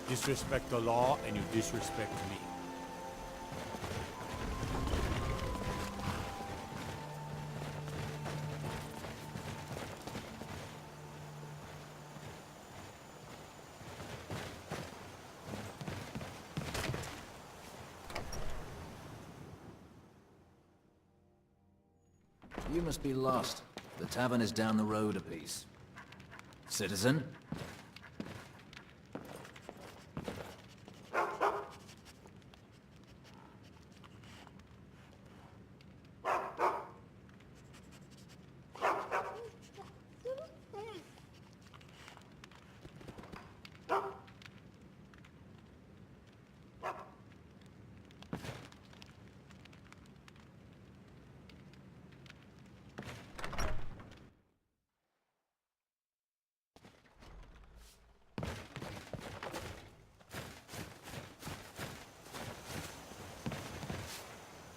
Disrespect the law, and you disrespect me. You must be lost. The tavern is down the road a piece. Citizen?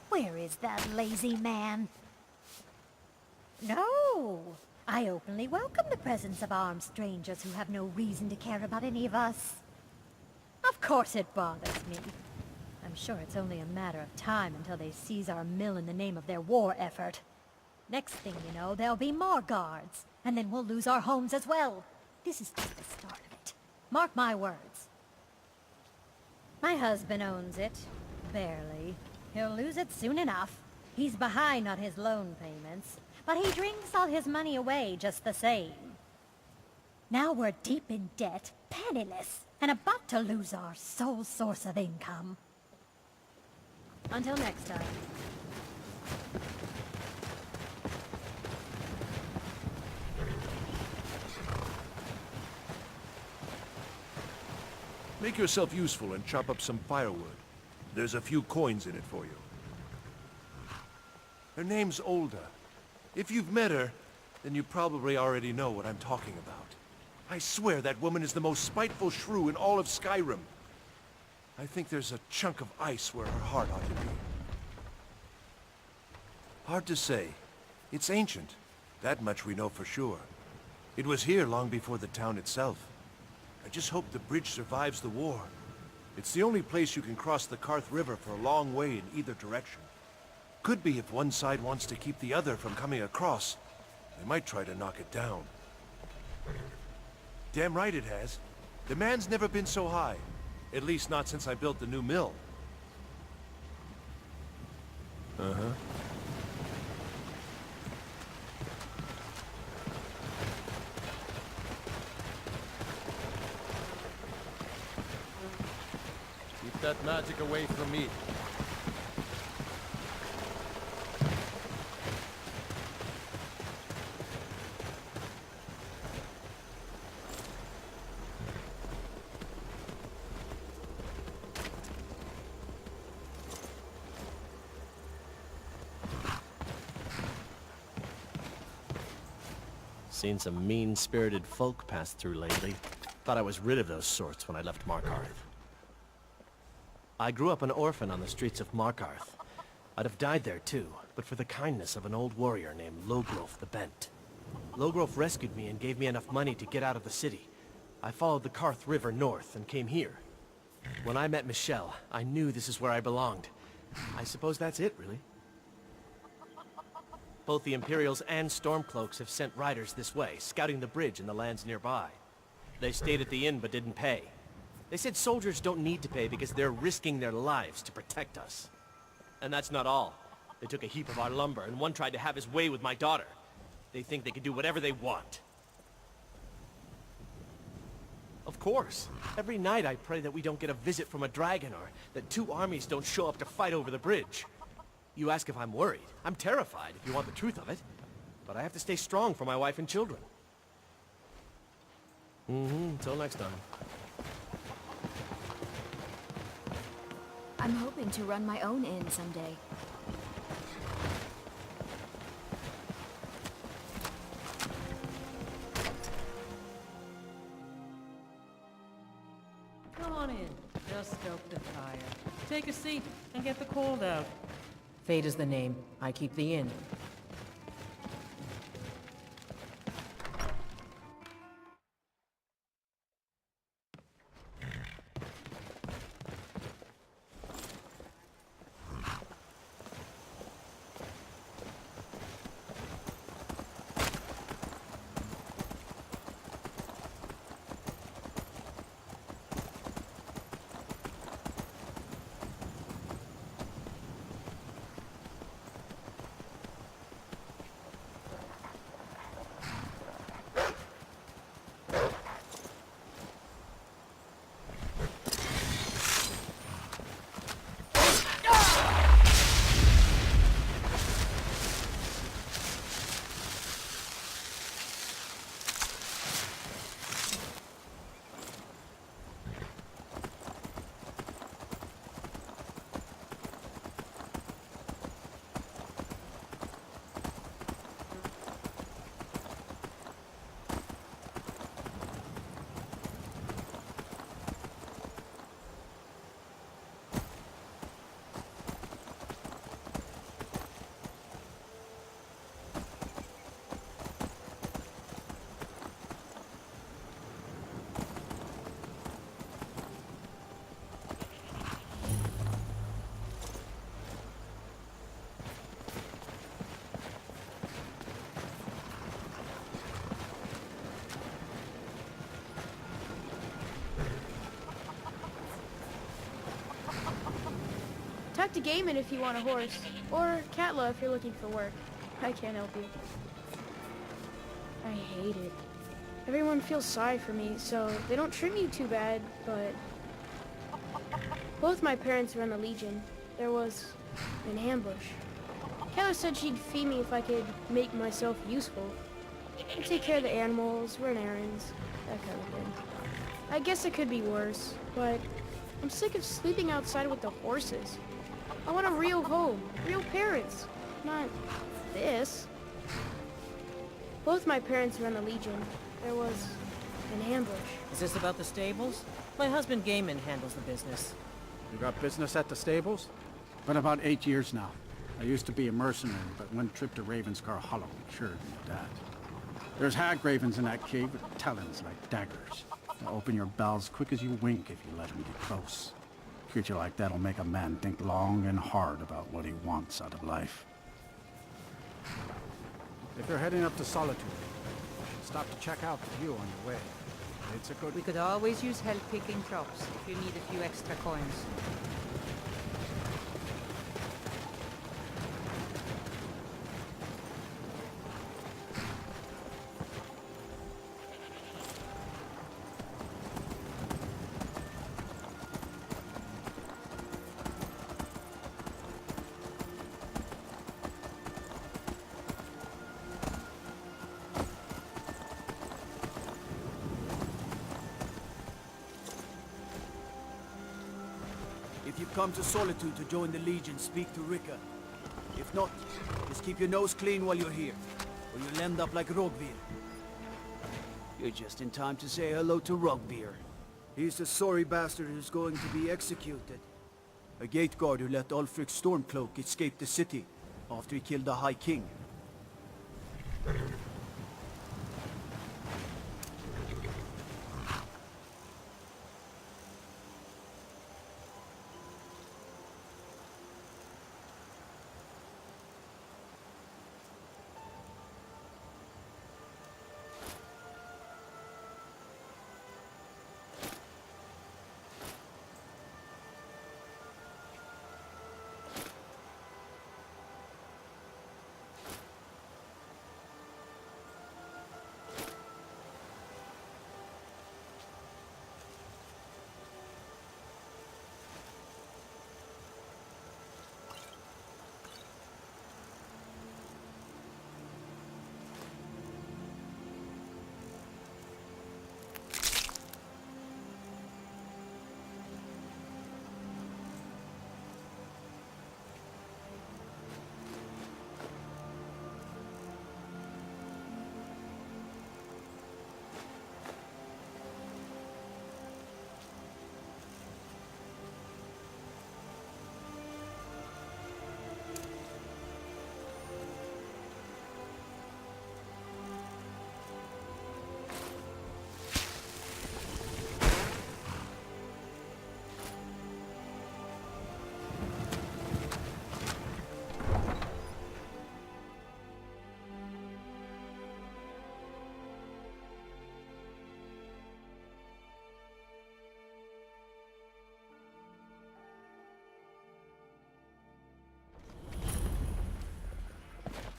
Where is that lazy man? No! I openly welcome the presence of armed strangers who have no reason to care about any of us. Of course it bothers me. I'm sure it's only a matter of time until they seize our mill in the name of their war effort. Next thing you know, there'll be more guards, and then we'll lose our homes as well. This is just the start of it. Mark my words. My husband owns it. Barely. He'll lose it soon enough. He's behind on his loan payments, but he drinks all his money away just the same. Now we're deep in debt, penniless, and about to lose our sole source of income. Until next time. Make yourself useful and chop up some firewood. There's a few coins in it for you. Her name's Olda. If you've met her, then you probably already know what I'm talking about. I swear that woman is the most spiteful shrew in all of Skyrim. I think there's a chunk of ice where her heart ought to be. Hard to say. It's ancient. That much we know for sure. It was here long before the town itself. I just hope the bridge survives the war. It's the only place you can cross the Karth River for a long way in either direction. Could be if one side wants to keep the other from coming across. They might try to knock it down. Damn right it has. Demand's never been so high. At least not since I built the new mill. Uh-huh. Keep that magic away from me. Seen some mean-spirited folk pass through lately. Thought I was rid of those sorts when I left Markarth. I grew up an orphan on the streets of Markarth. I'd have died there too, but for the kindness of an old warrior named Logrolf the Bent. Logrolf rescued me and gave me enough money to get out of the city. I followed the Karth River north and came here. When I met Michelle, I knew this is where I belonged. I suppose that's it, really. Both the Imperials and Stormcloaks have sent riders this way, scouting the bridge and the lands nearby. They stayed at the inn but didn't pay. They said soldiers don't need to pay because they're risking their lives to protect us. And that's not all. They took a heap of our lumber, and one tried to have his way with my daughter. They think they can do whatever they want. Of course. Every night I pray that we don't get a visit from a dragon, or that two armies don't show up to fight over the bridge. You ask if I'm worried. I'm terrified, if you want the truth of it. But I have to stay strong for my wife and children. Until next time. I'm hoping to run my own inn someday. Come on in. Just stoke the fire. Take a seat and get the cold out. Fate is the name. I keep the inn. to Gaiman if you want a horse. Or Katla if you're looking for work. I can't help you. I hate it. Everyone feels sorry for me, so they don't treat me too bad, but... Both my parents were in the Legion. There was an ambush. Katla said she'd feed me if I could make myself useful. I'd take care of the animals, run errands, that kind of thing. I guess it could be worse, but I'm sick of sleeping outside with the horses. I want a real home, real parents, not this. Both my parents were in the Legion. There was an ambush. Is this about the stables? My husband Gaiman handles the business. You got business at the stables? Been about 8 years now. I used to be a mercenary, but one trip to Ravenscar Hollow cured me of that. There's hag ravens in that cave with talons like daggers. They'll open your bowels quick as you wink if you let them get close. A creature like that'll make a man think long and hard about what he wants out of life. If you're heading up to Solitude, stop to check out the view on your way. It's a good... We could always use help picking crops if you need a few extra coins. If you come to Solitude to join the Legion, speak to Rika. If not, just keep your nose clean while you're here, or you'll end up like Rogvir. You're just in time to say hello to Rogvir. He's the sorry bastard who's going to be executed. A gate guard who let Ulfric's Stormcloak escape the city after he killed the High King.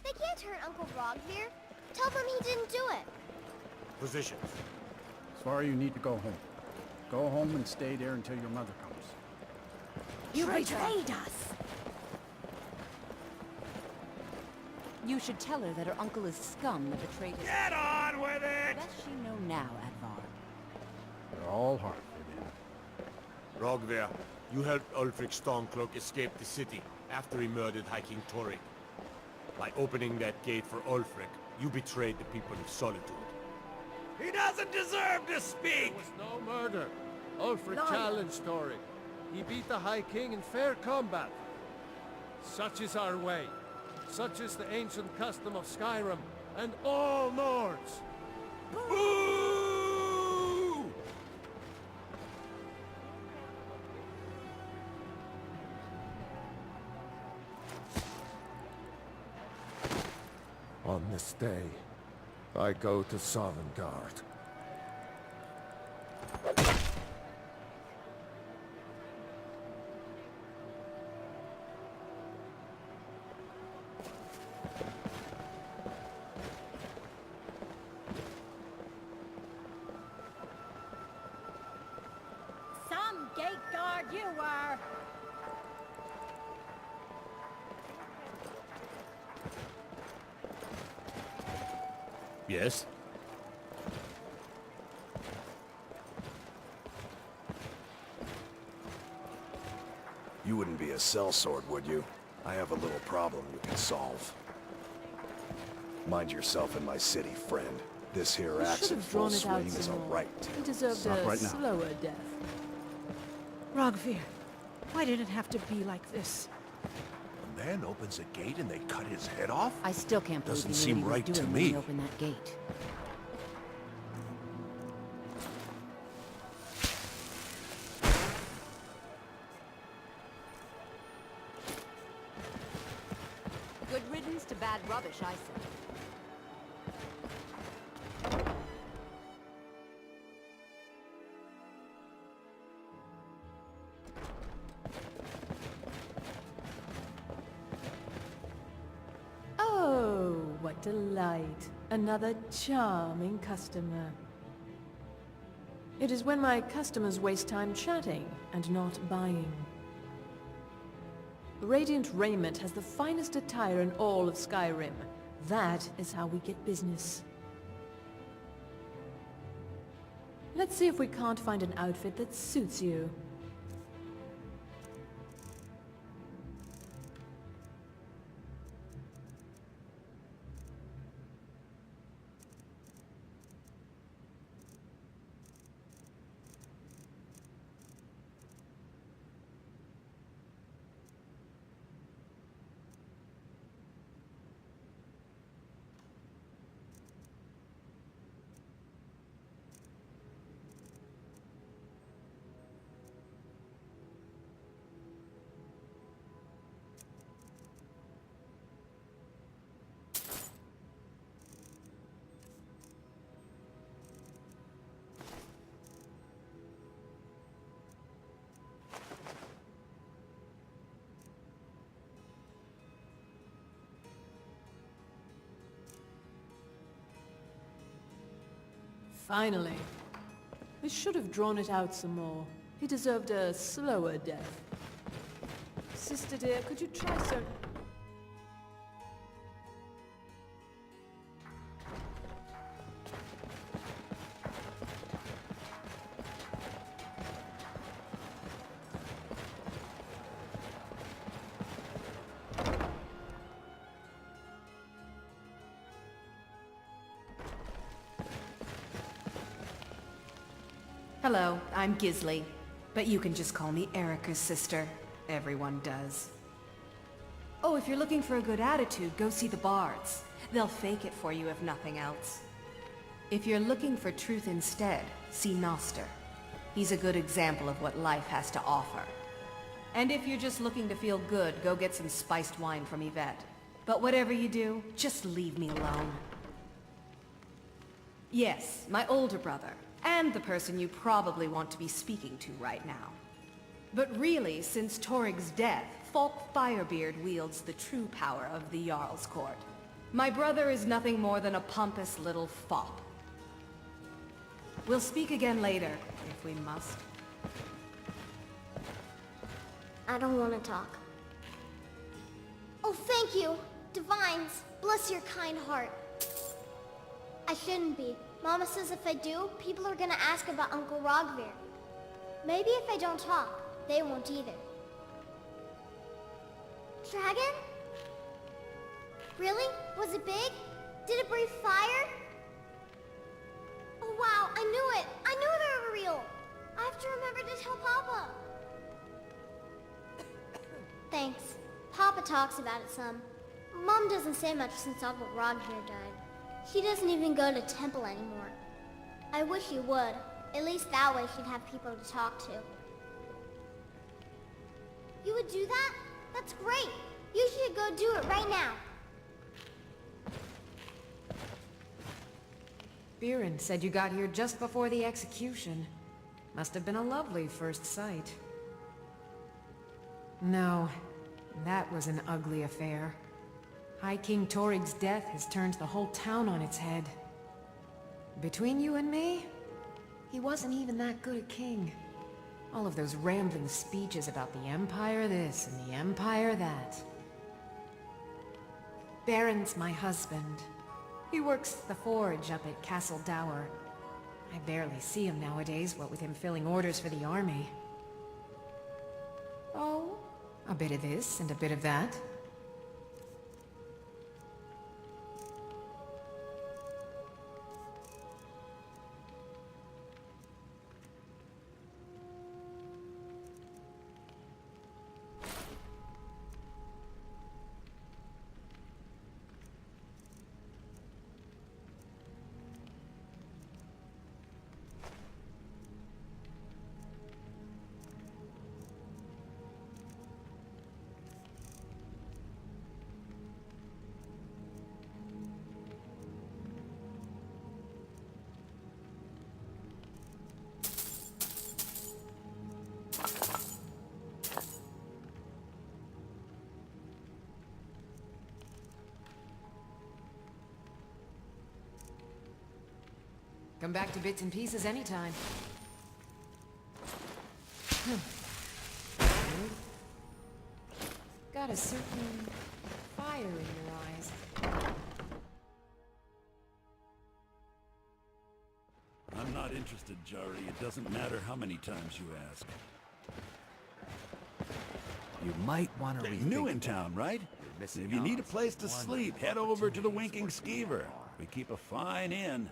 They can't hurt Uncle Rogvir. Tell them he didn't do it. Positions. Sorry you need to go home. Go home and stay there until your mother comes. You betrayed us! You should tell her that her uncle is scum that betrayed his... Get on with it! Does she know now, Advar? They're all Hartford in. Rogvir, you helped Ulfric Stormcloak escape the city after he murdered High King Torrik. By opening that gate for Ulfric, you betrayed the people of Solitude. He doesn't deserve to speak! There was no murder. Ulfric challenged Torrik. He beat the High King in fair combat. Such is our way. Such is the ancient custom of Skyrim and all Nords. Boo! On this day, I go to Sovngarde. gate guard you were! Yes? You wouldn't be a sellsword, would you? I have a little problem you can solve. Mind yourself in my city, friend. This here axe in full swing is a right. He deserved Not a right now. slower death. Rogvir, why did it have to be like this? A man opens a gate and they cut his head off? I still can't believe Doesn't you seem knew what right he was to doing when he me. opened that gate. Good riddance to bad rubbish, I say. Oh, what delight. Another charming customer. It is when my customers waste time chatting and not buying. Radiant Raiment has the finest attire in all of Skyrim. That is how we get business. Let's see if we can't find an outfit that suits you. Finally. We should have drawn it out some more. He deserved a slower death. Sister dear, could you try so... Hello, I'm Gisli, but you can just call me Erica's sister. Everyone does. Oh, if you're looking for a good attitude, go see the bards. They'll fake it for you if nothing else. If you're looking for truth instead, see Noster. He's a good example of what life has to offer. And if you're just looking to feel good, go get some spiced wine from Yvette. But whatever you do, just leave me alone. Yes, my older brother. And the person you probably want to be speaking to right now. But really, since Torig's death, Falk Firebeard wields the true power of the Jarl's Court. My brother is nothing more than a pompous little fop. We'll speak again later, if we must. I don't want to talk. Oh, thank you, Divines. Bless your kind heart. I shouldn't be. Mama says if I do, people are gonna ask about Uncle Rogvir. Maybe if I don't talk, they won't either. Dragon? Really? Was it big? Did it breathe fire? Oh wow, I knew it! I knew they were real! I have to remember to tell Papa! Thanks. Papa talks about it some. Mom doesn't say much since Uncle Rogvir died. She doesn't even go to temple anymore. I wish she would. At least that way she'd have people to talk to. You would do that? That's great! You should go do it right now! Biren said you got here just before the execution. Must have been a lovely first sight. No, that was an ugly affair. High King Torig's death has turned the whole town on its head. Between you and me, he wasn't even that good a king. All of those rambling speeches about the Empire this and the Empire that. Baron's my husband. He works the forge up at Castle Dower. I barely see him nowadays, what with him filling orders for the army. Oh, a bit of this and a bit of that. Come back to bits and pieces anytime. Got a certain fire in your eyes. I'm not interested, Jari. It doesn't matter how many times you ask. You might want to New in town, right? If you need a place to sleep, head over to the Winking Skeever. We keep a fine inn.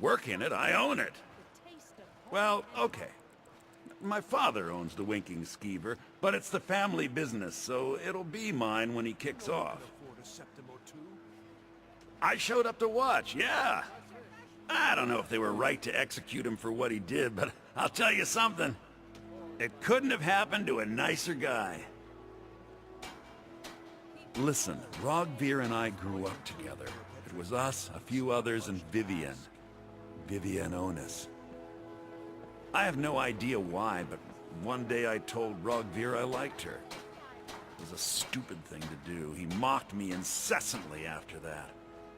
Work in it, I own it. Well, okay. My father owns the Winking Skeever, but it's the family business, so it'll be mine when he kicks off. I showed up to watch, yeah. I don't know if they were right to execute him for what he did, but I'll tell you something. It couldn't have happened to a nicer guy. Listen, Rogvir and I grew up together. It was us, a few others, and Vivian. Vivian Onus. I have no idea why, but one day I told Rogvir I liked her. It was a stupid thing to do. He mocked me incessantly after that.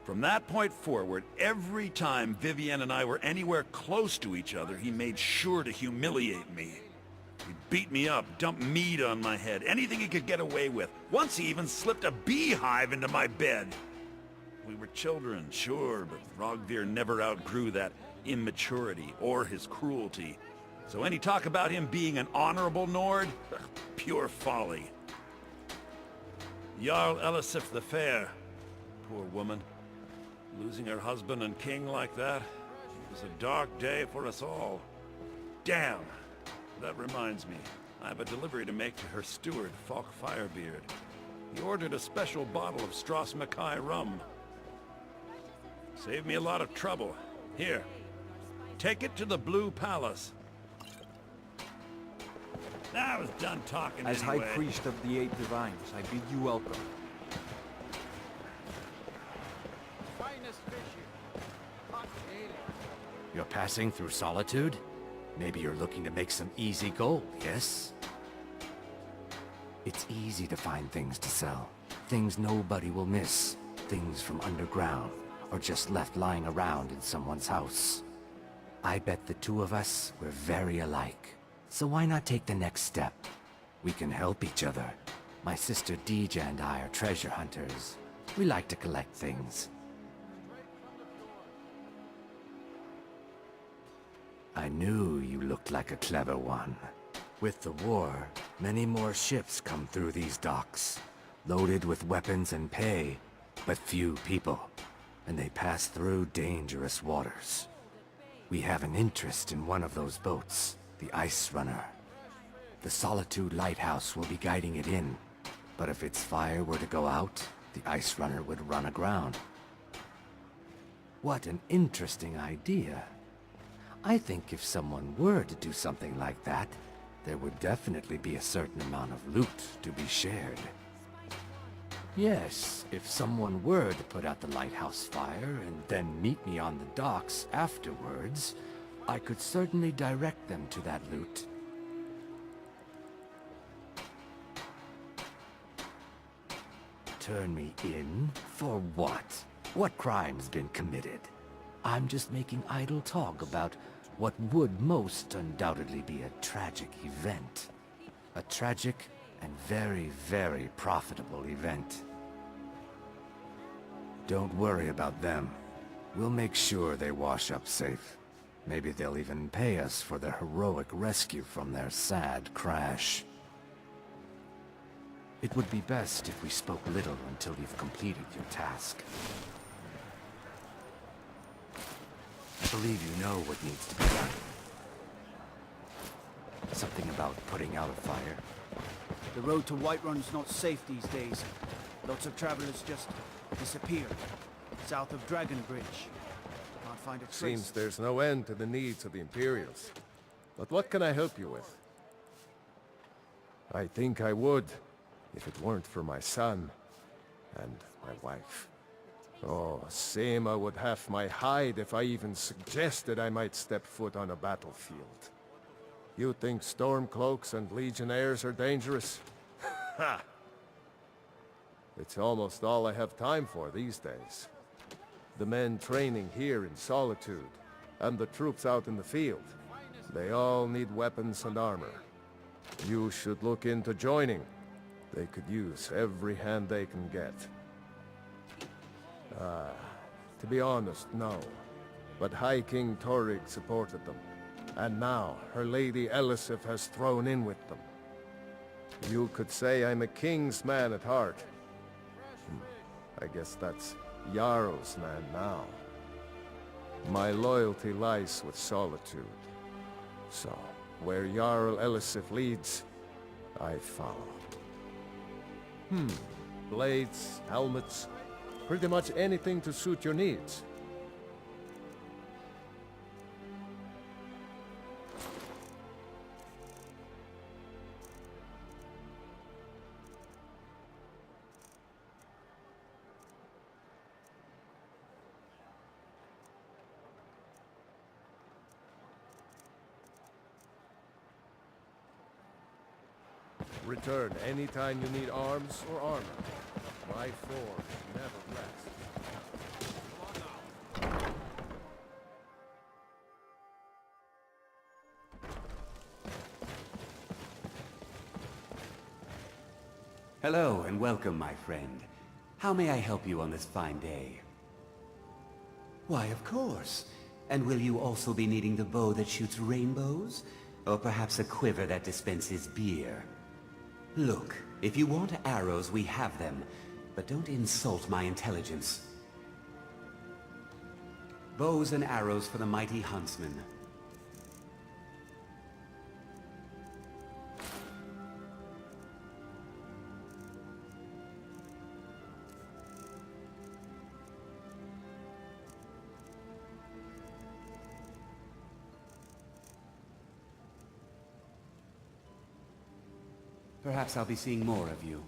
From that point forward, every time Vivian and I were anywhere close to each other, he made sure to humiliate me. He beat me up, dumped meat on my head, anything he could get away with. Once he even slipped a beehive into my bed. We were children, sure, but Rogvir never outgrew that immaturity or his cruelty. So any talk about him being an honorable Nord? Pure folly. Jarl Elisif the Fair. Poor woman. Losing her husband and king like that. It was a dark day for us all. Damn. That reminds me. I have a delivery to make to her steward, Falk Firebeard. He ordered a special bottle of Strass Mackay rum. Saved me a lot of trouble. Here. Take it to the Blue Palace. I was done talking As anyway. High Priest of the Eight Divines, I bid you welcome. Finest fish here. Hot daily. You're passing through Solitude? Maybe you're looking to make some easy gold, yes? It's easy to find things to sell. Things nobody will miss. Things from underground, or just left lying around in someone's house. I bet the two of us were very alike. So why not take the next step? We can help each other. My sister Deeja and I are treasure hunters. We like to collect things. I knew you looked like a clever one. With the war, many more ships come through these docks, loaded with weapons and pay, but few people, and they pass through dangerous waters. We have an interest in one of those boats, the Ice Runner. The Solitude Lighthouse will be guiding it in, but if its fire were to go out, the Ice Runner would run aground. What an interesting idea. I think if someone were to do something like that, there would definitely be a certain amount of loot to be shared. Yes, if someone were to put out the lighthouse fire and then meet me on the docks afterwards, I could certainly direct them to that loot. Turn me in? For what? What crime's been committed? I'm just making idle talk about what would most undoubtedly be a tragic event. A tragic and very, very profitable event. Don't worry about them. We'll make sure they wash up safe. Maybe they'll even pay us for their heroic rescue from their sad crash. It would be best if we spoke little until you've completed your task. I believe you know what needs to be done. Something about putting out a fire. The road to Whiterun's not safe these days. Lots of travelers just disappear. South of Dragon Bridge. Can't find a trace. Seems there's no end to the needs of the Imperials. But what can I help you with? I think I would, if it weren't for my son and my wife. Oh, Seema would have my hide if I even suggested I might step foot on a battlefield. You think Stormcloaks and Legionnaires are dangerous? Ha! It's almost all I have time for these days. The men training here in Solitude, and the troops out in the field. They all need weapons and armor. You should look into joining. They could use every hand they can get. To be honest, no. But High King Torygg supported them. And now, her Lady Elisif has thrown in with them. You could say I'm a king's man at heart. I guess that's Jarl's man now. My loyalty lies with Solitude. So, where Jarl Elisif leads, I follow. Blades, helmets, pretty much anything to suit your needs. Return anytime you need arms or armor. My forge never rests. Hello and welcome, my friend. How may I help you on this fine day? Why, of course. And will you also be needing the bow that shoots rainbows? Or perhaps a quiver that dispenses beer? Look, if you want arrows, we have them. But don't insult my intelligence. Bows and arrows for the mighty huntsman. Perhaps I'll be seeing more of you.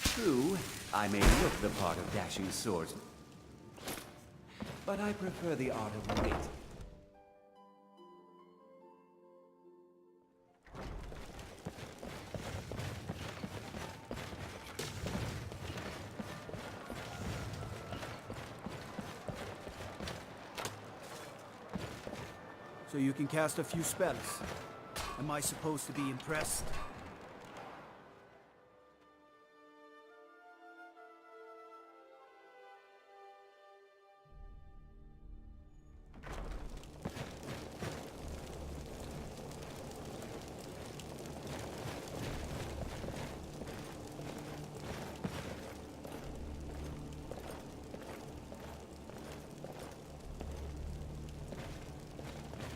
True, I may look the part of dashing swords, but I prefer the art of wit. So you can cast a few spells. Am I supposed to be impressed?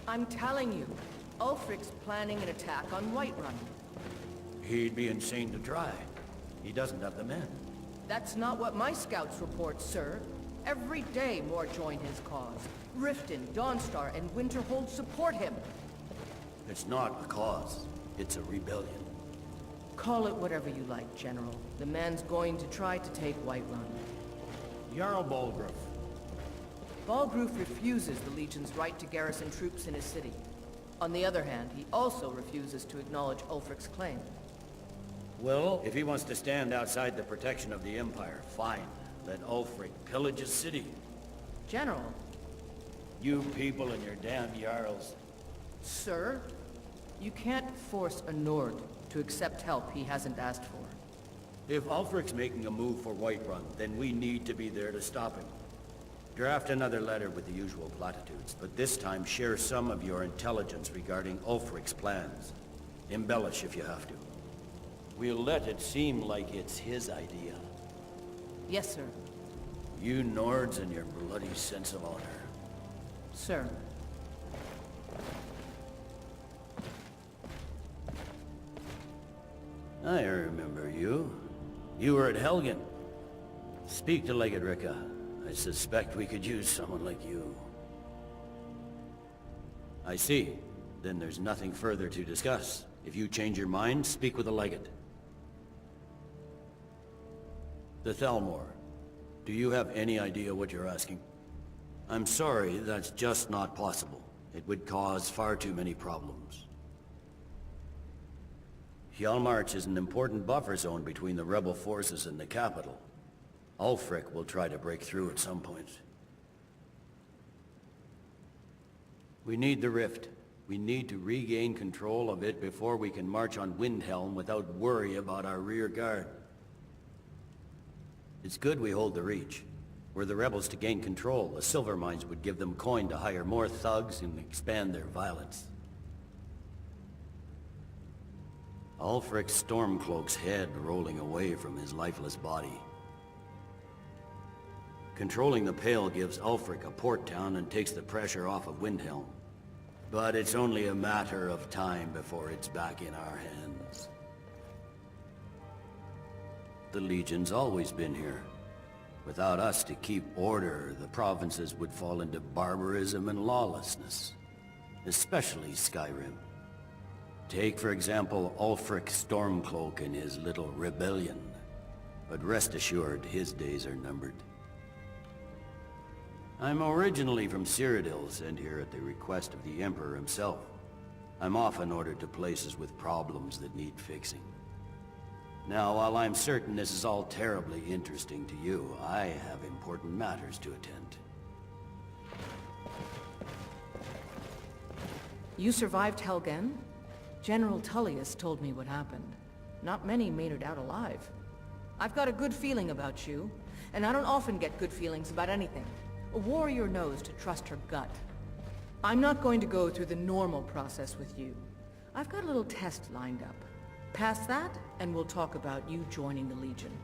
I'm telling you, Ulfric's planning an attack on Whiterun. He'd be insane to try. He doesn't have the men. That's not what my scouts report, sir. Every day more join his cause. Riften, Dawnstar, and Winterhold support him. It's not a cause. It's a rebellion. Call it whatever you like, General. The man's going to try to take Whiterun. Jarl Balgruuf. Balgruuf refuses the Legion's right to garrison troops in his city. On the other hand, he also refuses to acknowledge Ulfric's claim. Well, if he wants to stand outside the protection of the Empire, fine. let Ulfric pillage a city. General. You people and your damn Jarls. Sir? You can't force a Nord to accept help he hasn't asked for. If Ulfric's making a move for Whiterun, then we need to be there to stop him. Draft another letter with the usual platitudes, but this time share some of your intelligence regarding Ulfric's plans. Embellish if you have to. We'll let it seem like it's his idea. Yes, sir. You Nords and your bloody sense of honor. Sir. I remember you. You were at Helgen. Speak to Legate Ricca. I suspect we could use someone like you. I see. Then there's nothing further to discuss. If you change your mind, speak with the Legate. The Thalmor. Do you have any idea what you're asking? I'm sorry, that's just not possible. It would cause far too many problems. Hjalmarch is an important buffer zone between the rebel forces and the capital. Ulfric will try to break through at some point. We need the rift. We need to regain control of it before we can march on Windhelm without worry about our rear guard. It's good we hold the Reach. Were the rebels to gain control, the silver mines would give them coin to hire more thugs and expand their violence. Ulfric's Stormcloak's head rolling away from his lifeless body. Controlling the Pale gives Ulfric a port town and takes the pressure off of Windhelm. But it's only a matter of time before it's back in our hands. The Legion's always been here. Without us to keep order, the provinces would fall into barbarism and lawlessness. Especially Skyrim. Take, for example, Ulfric Stormcloak and his little rebellion. But rest assured, his days are numbered. I'm originally from Cyrodiil, sent here at the request of the Emperor himself. I'm often ordered to places with problems that need fixing. Now, while I'm certain this is all terribly interesting to you, I have important matters to attend. You survived Helgen? General Tullius told me what happened. Not many made it out alive. I've got a good feeling about you, and I don't often get good feelings about anything. A warrior knows to trust her gut. I'm not going to go through the normal process with you. I've got a little test lined up. Pass that, and we'll talk about you joining the Legion.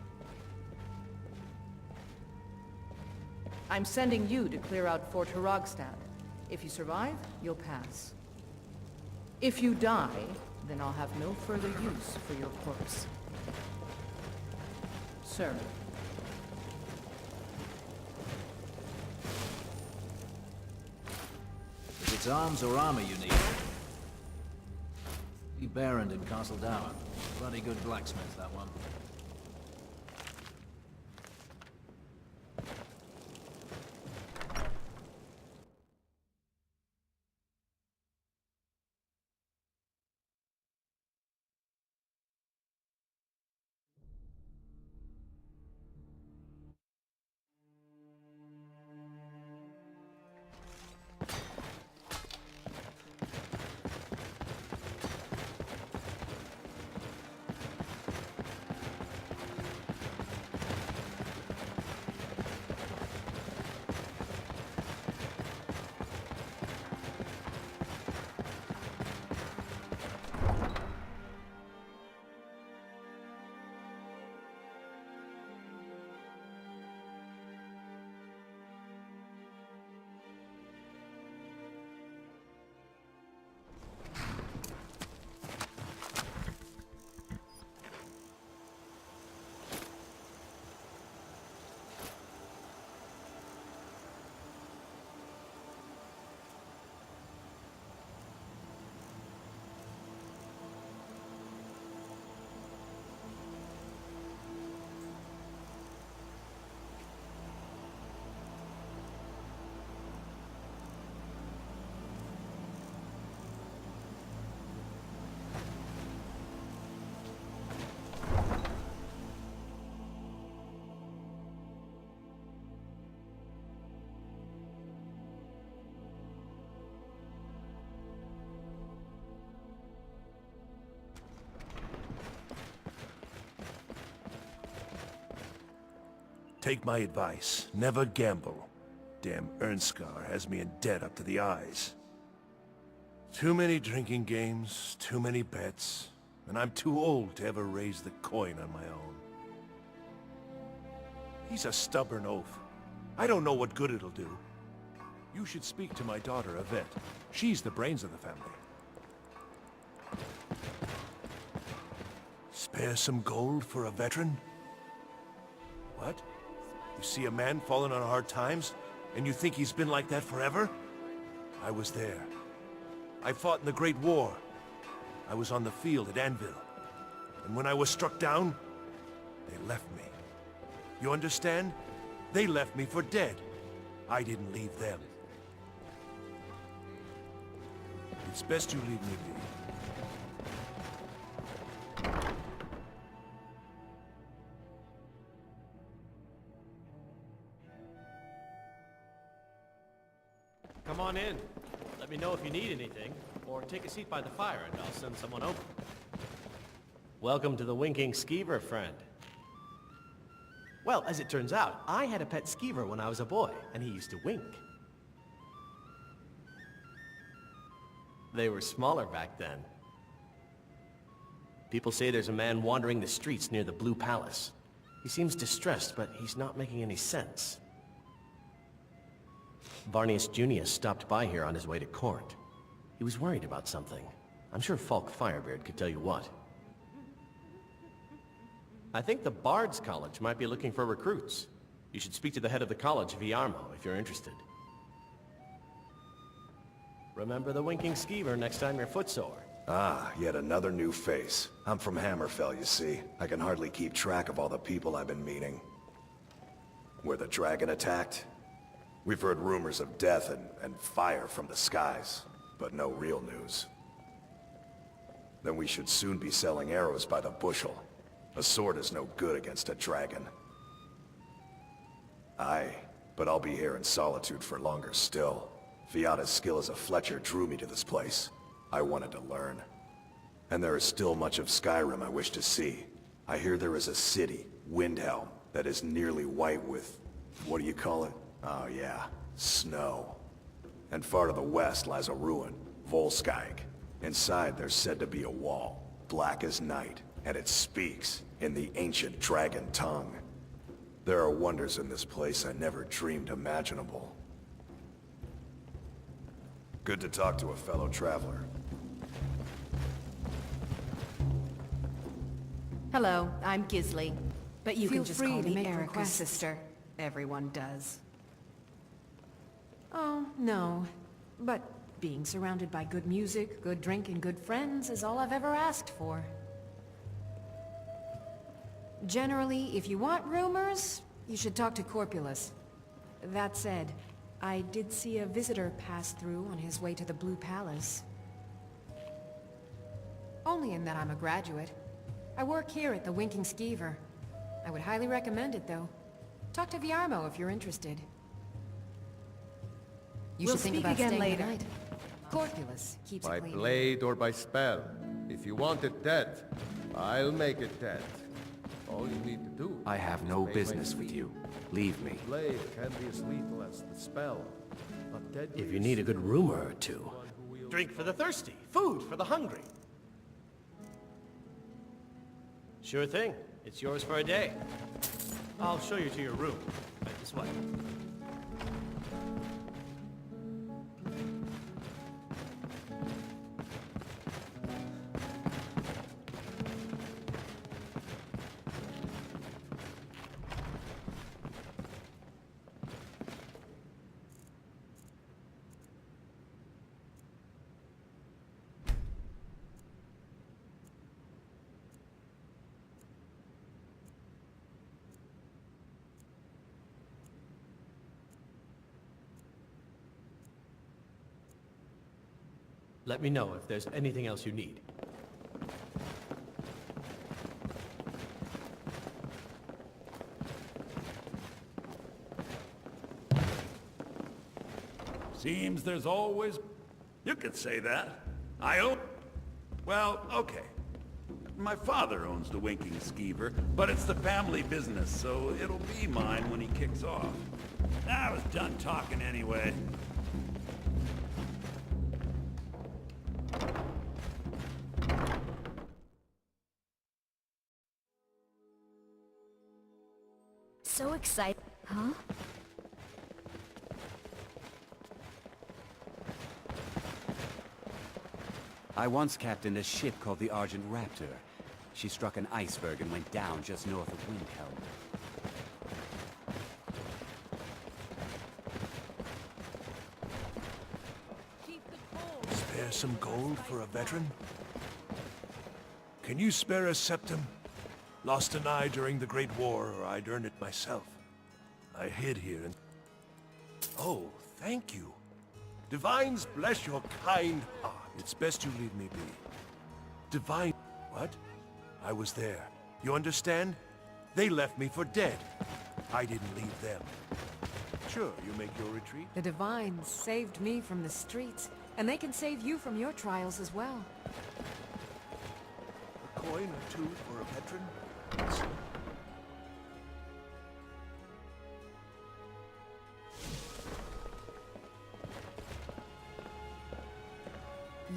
I'm sending you to clear out Fort Hrogstad. If you survive, you'll pass. If you die, then I'll have no further use for your corpse. Sir. If it's arms or armor you need, be Baron in Castle Dower. Bloody good blacksmith, that one. Take my advice. Never gamble. Damn Ernskar has me in debt up to the eyes. Too many drinking games, too many bets, and I'm too old to ever raise the coin on my own. He's a stubborn oaf. I don't know what good it'll do. You should speak to my daughter, Yvette. She's the brains of the family. Spare some gold for a veteran? What? You see a man falling on hard times, and you think he's been like that forever? I was there. I fought in the Great War. I was on the field at Anvil. And when I was struck down, they left me. You understand? They left me for dead. I didn't leave them. It's best you leave me be. Come on in. Let me know if you need anything, or take a seat by the fire and I'll send someone over. Welcome to the Winking Skeever, friend. Well, as it turns out, I had a pet skeever when I was a boy, and he used to wink. They were smaller back then. People say there's a man wandering the streets near the Blue Palace. He seems distressed, but he's not making any sense. Varnius Junius stopped by here on his way to court. He was worried about something. I'm sure Falk Firebeard could tell you what. I think the Bard's College might be looking for recruits. You should speak to the head of the college, Viarmo, if you're interested. Remember the Winking Skeever next time you're footsore. Ah, yet another new face. I'm from Hammerfell, you see. I can hardly keep track of all the people I've been meeting. Where the dragon attacked? We've heard rumors of death and fire from the skies, but no real news. Then we should soon be selling arrows by the bushel. A sword is no good against a dragon. Aye, but I'll be here in solitude for longer still. Viata's skill as a Fletcher drew me to this place. I wanted to learn. And there is still much of Skyrim I wish to see. I hear there is a city, Windhelm, that is nearly white with... what do you call it? Oh yeah, snow. And far to the west lies a ruin, Volskag. Inside there's said to be a wall, black as night, and it speaks in the ancient dragon tongue. There are wonders in this place I never dreamed imaginable. Good to talk to a fellow traveler. Hello, I'm Gisli. But you Feel can just free call to me make Erica's requests. sister. Everyone does. Oh, no. But being surrounded by good music, good drink, and good friends is all I've ever asked for. Generally, if you want rumors, you should talk to Corpulus. That said, I did see a visitor pass through on his way to the Blue Palace. Only in that I'm a graduate. I work here at the Winking Skeever. I would highly recommend it, though. Talk to Viarmo if you're interested. You We'll should think speak about again staying later. the night. Corpulus keeps By it clean. blade or by spell. If you want it dead, I'll make it dead. All you need to do... I have is no obey my business with speed. you. Leave me. Blade can be as lethal as the spell. But deadly If you need a good rumor or two. Drink for the thirsty, food for the hungry. Sure thing. It's yours for a day. I'll show you to your room. Right this way. Let me know if there's anything else you need. Seems there's always... You could say that. I hope... Well, okay. My father owns the Winking Skeever, but it's the family business, so it'll be mine when he kicks off. I was done talking anyway. So excited. Huh? I once captained a ship called the Argent Raptor. She struck an iceberg and went down just north of Windhelm. Spare some gold for a veteran? Can you spare a septum? Lost an eye during the Great War, or I'd earn it myself. I hid here and... Oh, thank you. Divines bless your kind heart. It's best you leave me be. Divine... What? I was there. You understand? They left me for dead. I didn't leave them. Sure, you make your retreat. The Divines saved me from the streets, and they can save you from your trials as well. A coin or two for a veteran?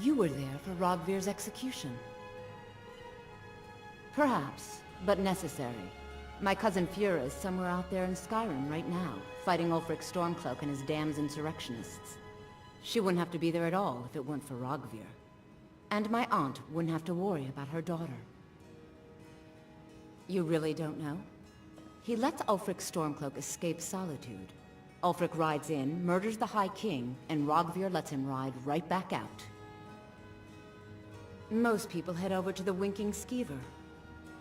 You were there for Rogvir's execution. Perhaps, but necessary. My cousin Fura is somewhere out there in Skyrim right now, fighting Ulfric Stormcloak and his damned insurrectionists. She wouldn't have to be there at all if it weren't for Rogvir. And my aunt wouldn't have to worry about her daughter. You really don't know? He lets Ulfric Stormcloak escape Solitude. Ulfric rides in, murders the High King, and Rogvir lets him ride right back out. Most people head over to the Winking Skeever.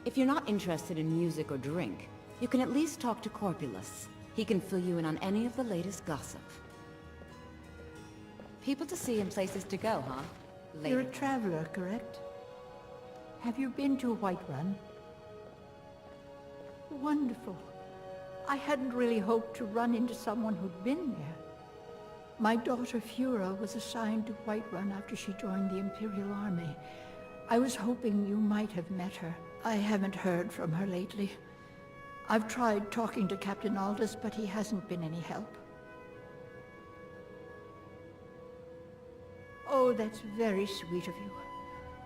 If you're not interested in music or drink, you can at least talk to Corpulus. He can fill you in on any of the latest gossip. People to see and places to go, huh? You're a traveler, correct? Have you been to Whiterun? Wonderful. I hadn't really hoped to run into someone who'd been there. My daughter Fura was assigned to Whiterun after she joined the Imperial Army. I was hoping you might have met her. I haven't heard from her lately. I've tried talking to Captain Aldous, but he hasn't been any help. Oh, that's very sweet of you.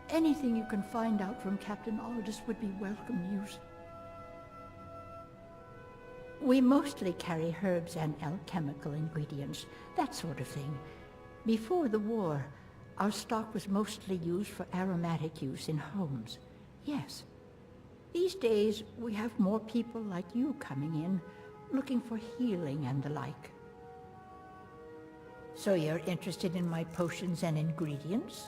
Anything you can find out from Captain Aldous would be welcome news. We mostly carry herbs and alchemical ingredients, that sort of thing. Before the war, our stock was mostly used for aromatic use in homes. Yes. These days, we have more people like you coming in, looking for healing and the like. So you're interested in my potions and ingredients?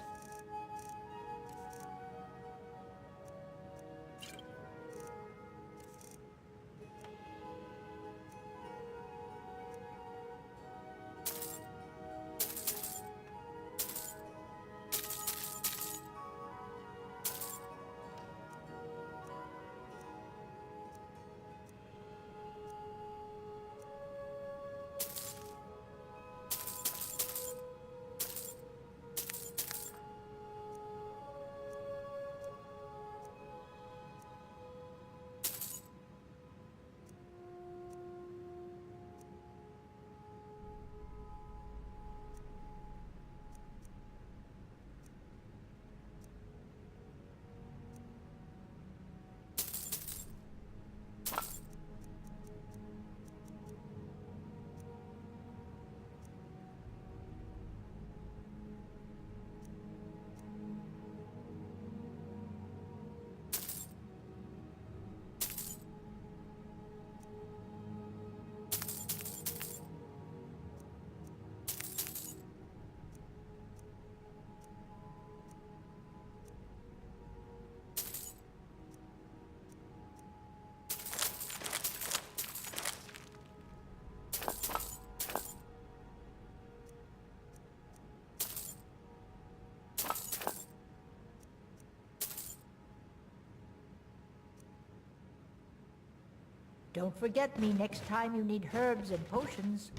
Don't forget me next time you need herbs and potions.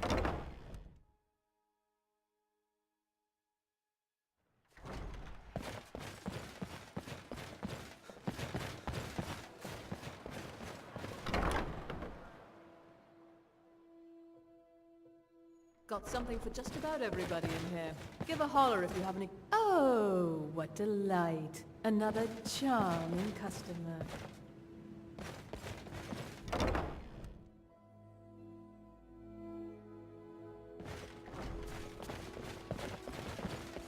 Got something for just about everybody in here. Give a holler if you have any... Oh, what delight. Another charming customer.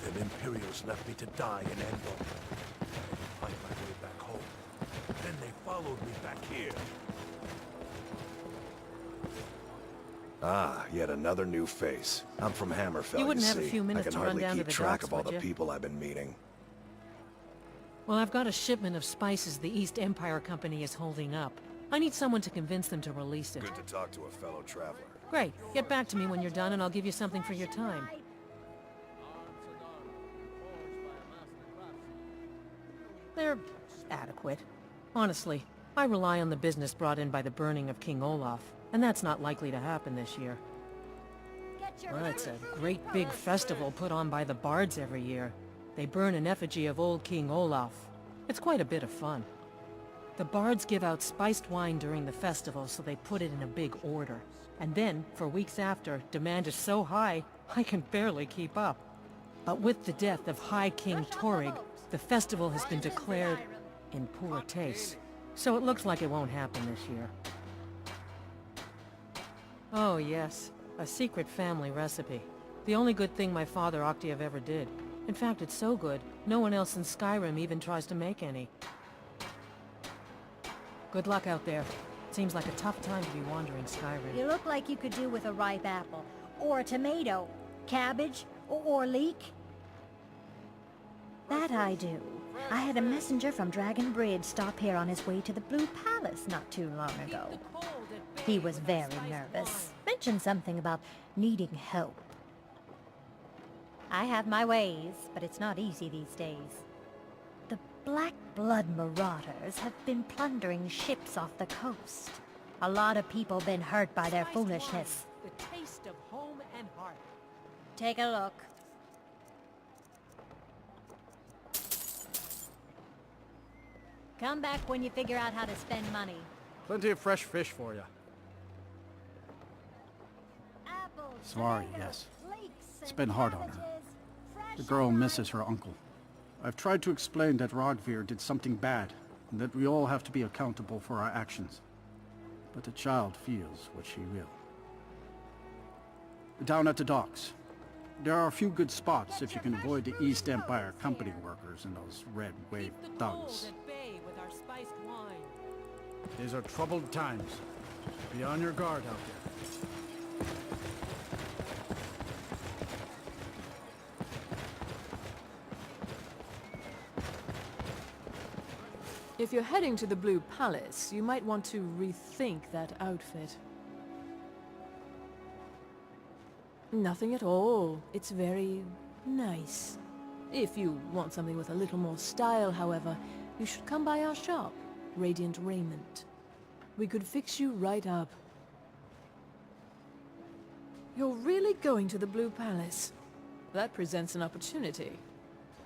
Them Imperials left me to die in Anvil. I had to find my way back home. Then they followed me back here. Ah, yet another new face. I'm from Hammerfell, You wouldn't have a see. few minutes I can to run hardly down to keep the track docks, of all would the ya? people I've been meeting. Well, I've got a shipment of spices the East Empire Company is holding up. I need someone to convince them to release it. Good to talk to a fellow traveler. Great. Get back to me when you're done and I'll give you something for your time. They're adequate. Honestly, I rely on the business brought in by the burning of King Olaf, and that's not likely to happen this year. Well, it's a great big festival put on by the bards every year. They burn an effigy of old King Olaf. It's quite a bit of fun. The bards give out spiced wine during the festival, so they put it in a big order. And then, for weeks after, demand is so high, I can barely keep up. But with the death of High King Torrig, the festival has been declared in poor taste. So it looks like it won't happen this year. Oh yes, a secret family recipe. The only good thing my father Octiev ever did. In fact, it's so good, no one else in Skyrim even tries to make any. Good luck out there. Seems like a tough time to be wandering Skyrim. You look like you could do with a ripe apple, or a tomato, cabbage, or leek. That I do. I had a messenger from Dragon Bridge stop here on his way to the Blue Palace not too long ago. He was very nervous. Mentioned something about needing help. I have my ways, but it's not easy these days. The Black Blood Marauders have been plundering ships off the coast. A lot of people been hurt by their foolishness. The taste of home and heart. Take a look. Come back when you figure out how to spend money. Plenty of fresh fish for you. Sorry, yes. It's been hard on her. The girl misses her uncle. I've tried to explain that Rogvir did something bad, and that we all have to be accountable for our actions. But the child feels what she will. Down at the docks. There are a few good spots if you can avoid the East Empire Company workers and those red wave thugs. These are troubled times. Be on your guard out there. If you're heading to the Blue Palace, you might want to rethink that outfit. Nothing at all. It's very nice. If you want something with a little more style, however, you should come by our shop, Radiant Raiment. We could fix you right up. You're really going to the Blue Palace? That presents an opportunity.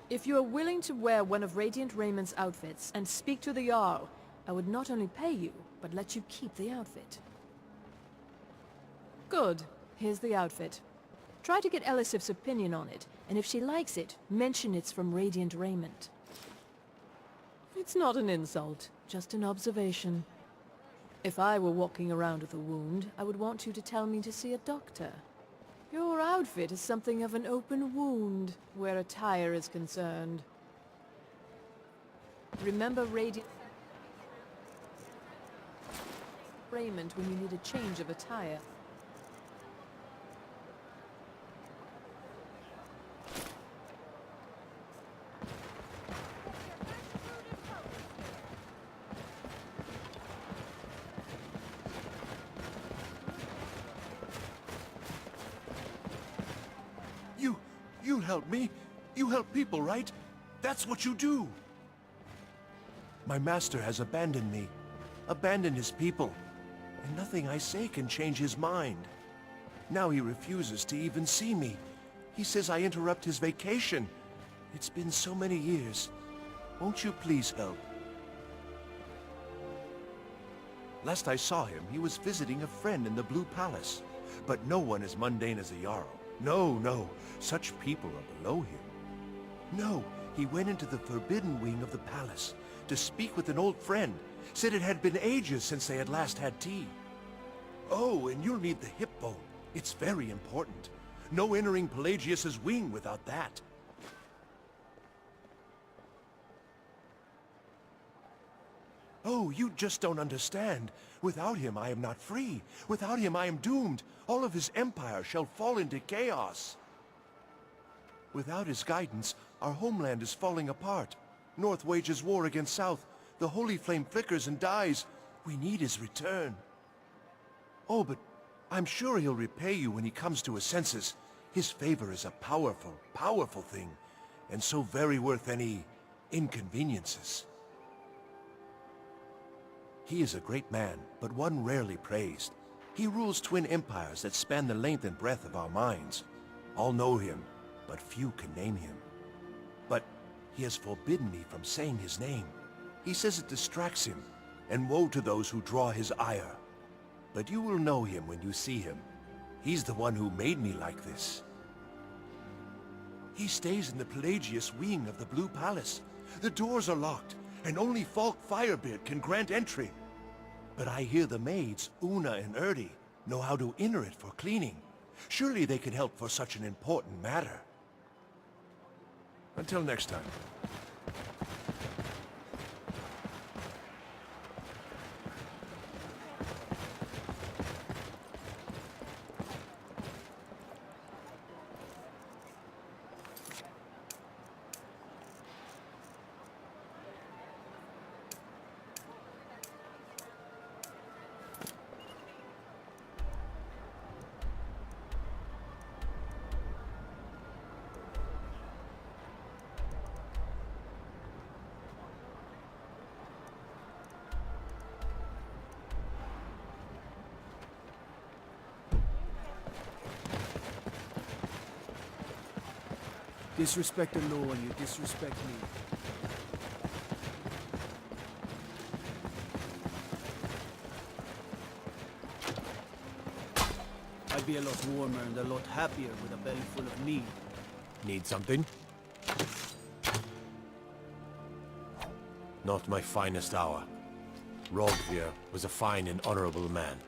If you are willing to wear one of Radiant Rament's outfits and speak to the Jarl, I would not only pay you, but let you keep the outfit. Good. Here's the outfit. Try to get Elisif's opinion on it, and if she likes it, mention it's from Radiant Raiment. It's not an insult, just an observation. If I were walking around with a wound, I would want you to tell me to see a doctor. Your outfit is something of an open wound, where attire is concerned. Remember Radiant Raiment when you need a change of attire. You help me. You help people, right? That's what you do. My master has abandoned me. Abandoned his people. And nothing I say can change his mind. Now he refuses to even see me. He says I interrupt his vacation. It's been so many years. Won't you please help? Last I saw him, he was visiting a friend in the Blue Palace. but no one as mundane as a Jarl. No, no, such people are below him. No, he went into the forbidden wing of the palace to speak with an old friend. Said it had been ages since they had last had tea. Oh, and you'll need the hip bone. It's very important. No entering Pelagius's wing without that. Oh, you just don't understand. Without him, I am not free. Without him, I am doomed. All of his empire shall fall into chaos. Without his guidance, our homeland is falling apart. North wages war against South. The holy flame flickers and dies. We need his return. Oh, but I'm sure he'll repay you when he comes to his senses. His favor is a powerful, powerful thing, and so very worth any inconveniences. He is a great man, but one rarely praised. He rules twin empires that span the length and breadth of our minds. All know him, but few can name him. But he has forbidden me from saying his name. He says it distracts him, and woe to those who draw his ire. But you will know him when you see him. He's the one who made me like this. He stays in the Pelagius wing of the Blue Palace. The doors are locked, and only Falk Firebeard can grant entry. But I hear the maids, Una and Erdi, know how to enter it for cleaning. Surely they can help for such an important matter. Until next time. Disrespect the law and you disrespect me. I'd be a lot warmer and a lot happier with a belly full of meat. Need something? Not my finest hour. Rogvir was a fine and honorable man.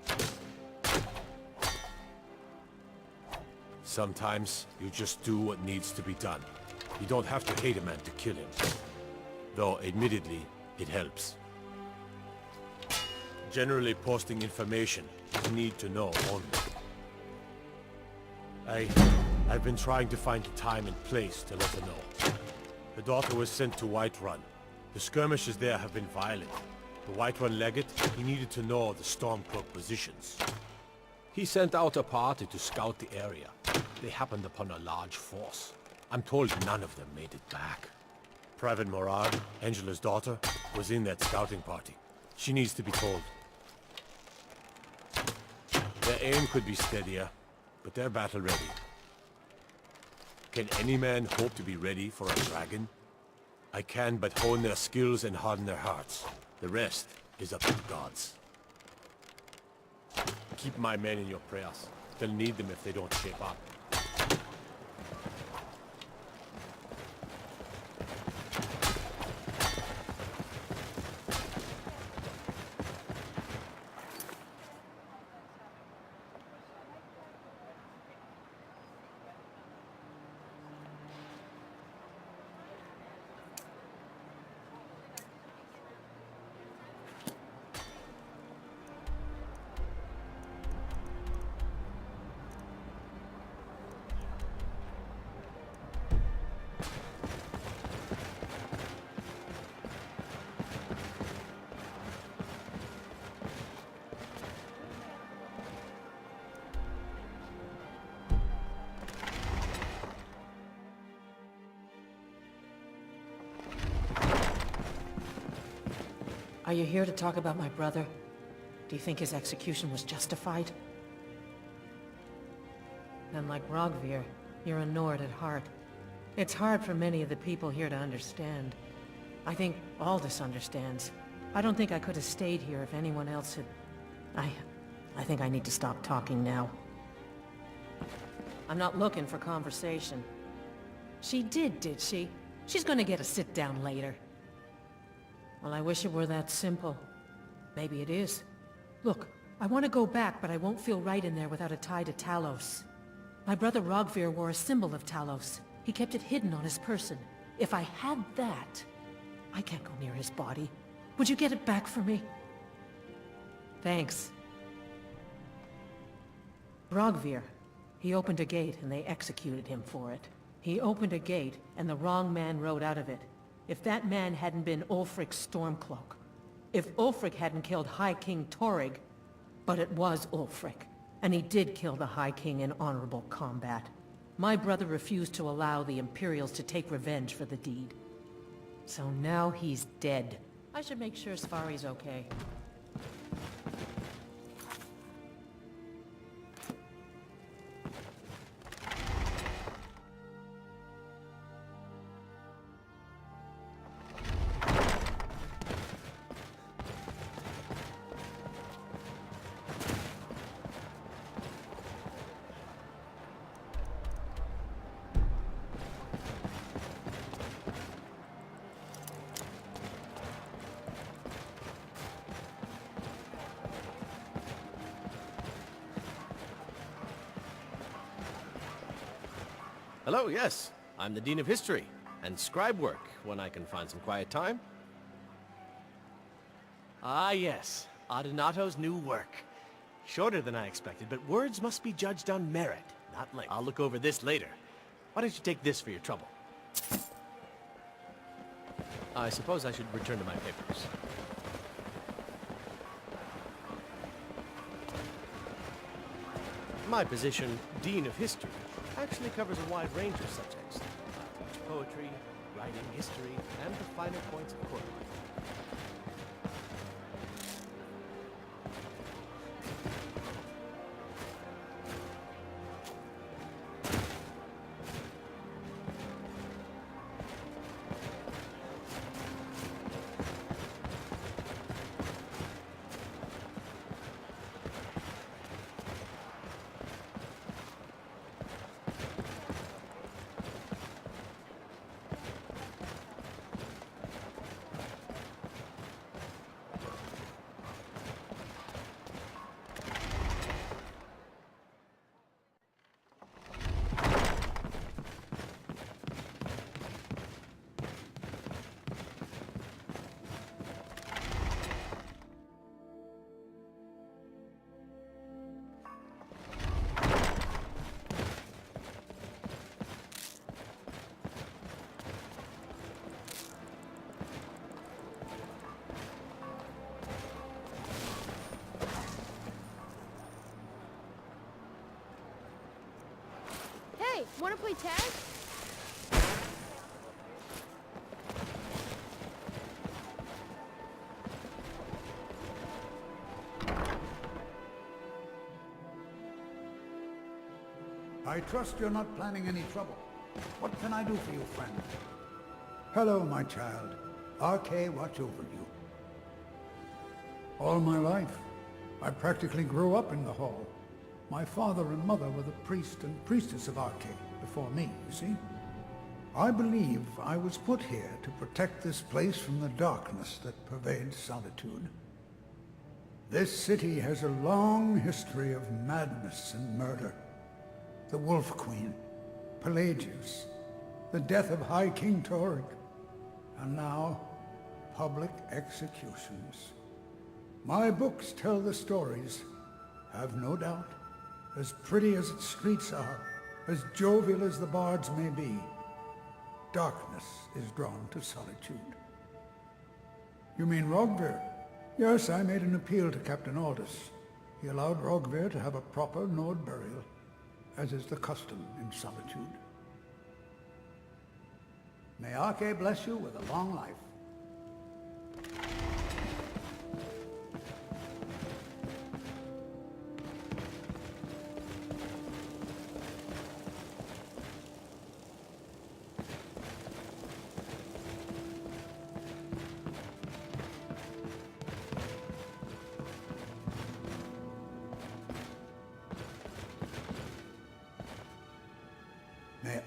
Sometimes you just do what needs to be done. You don't have to hate a man to kill him. Though, admittedly, it helps. Generally posting information you need to know only. I've been trying to find the time and place to let her know. The daughter was sent to Whiterun. The skirmishes there have been violent. The Whiterun legate, he needed to know the Stormcloak positions. He sent out a party to scout the area. They happened upon a large force. I'm told none of them made it back. Private Morag, Angela's daughter, was in that scouting party. She needs to be told. Their aim could be steadier, but they're battle ready. Can any man hope to be ready for a dragon? I can but hone their skills and harden their hearts. The rest is up to the gods. Keep my men in your prayers. They'll need them if they don't shape up. Are you here to talk about my brother? Do you think his execution was justified? Then, like Rogvir, you're a Nord at heart. It's hard for many of the people here to understand. I think Aldous understands. I don't think I could have stayed here if anyone else had... I think I need to stop talking now. I'm not looking for conversation. She did she? She's gonna get a sit-down later. Well, I wish it were that simple. Maybe it is. Look, I want to go back, but I won't feel right in there without a tie to Talos. My brother Rogvir wore a symbol of Talos. He kept it hidden on his person. If I had that, I can't go near his body. Would you get it back for me? Thanks. Rogvir. He opened a gate and they executed him for it. He opened a gate and the wrong man rode out of it. If that man hadn't been Ulfric's Stormcloak. If Ulfric hadn't killed High King Torrig. But it was Ulfric. And he did kill the High King in honorable combat. My brother refused to allow the Imperials to take revenge for the deed. So now he's dead. I should make sure Sfari's okay. Hello, yes. I'm the Dean of History, and scribe work when I can find some quiet time. Ah, yes. Adonato's new work. Shorter than I expected, but words must be judged on merit, not length. I'll look over this later. Why don't you take this for your trouble? I suppose I should return to my papers. My position, Dean of History, actually covers a wide range of subjects. I teach poetry, writing, history, and the finer points of court life. Hey, wanna play tag? I trust you're not planning any trouble. What can I do for you, friend? Hello, my child. RK watch over you. All my life, I practically grew up in the hall. My father and mother were the priest and priestess of RK before me, you see? I believe I was put here to protect this place from the darkness that pervades Solitude. This city has a long history of madness and murder. The Wolf Queen, Pelagius, the death of High King Torrig, and now, public executions. My books tell the stories, have no doubt. As pretty as its streets are, as jovial as the bards may be, darkness is drawn to Solitude. You mean Rogvir? Yes, I made an appeal to Captain Aldous. He allowed Rogvir to have a proper Nord burial, as is the custom in Solitude. May Arke bless you with a long life.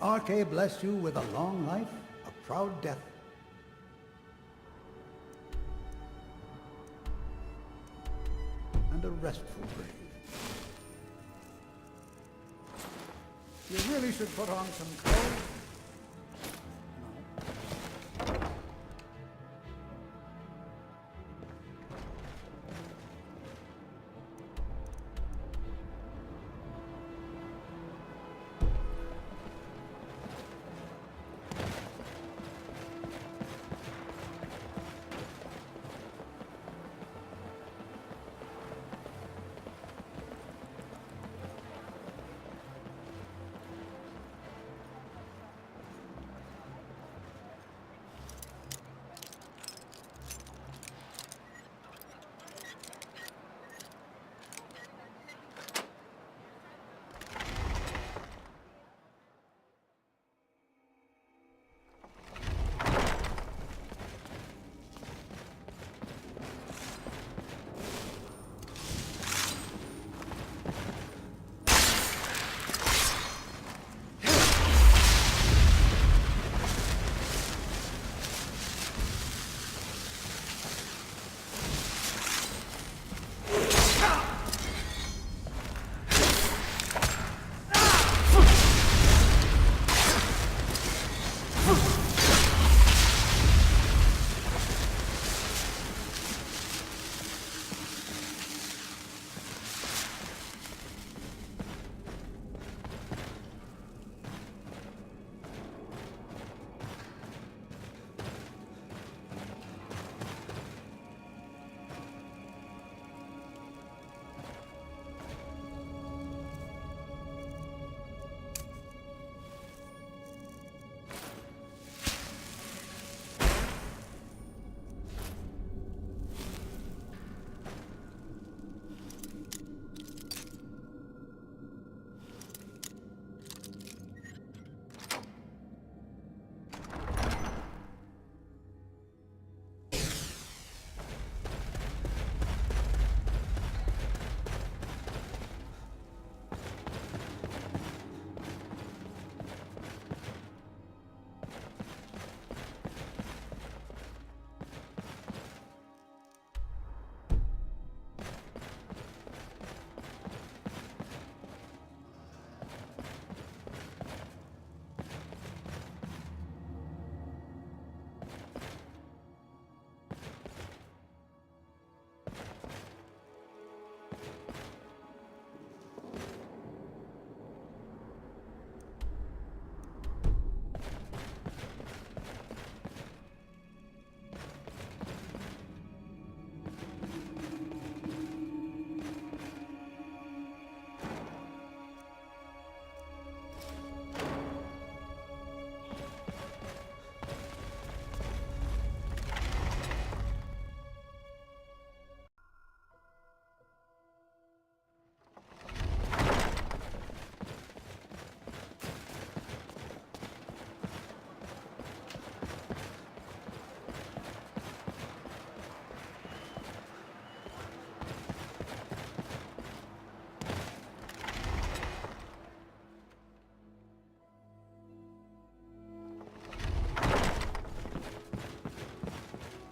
Arche bless you with a long life, a proud death. And a restful grave. You really should put on some clothes.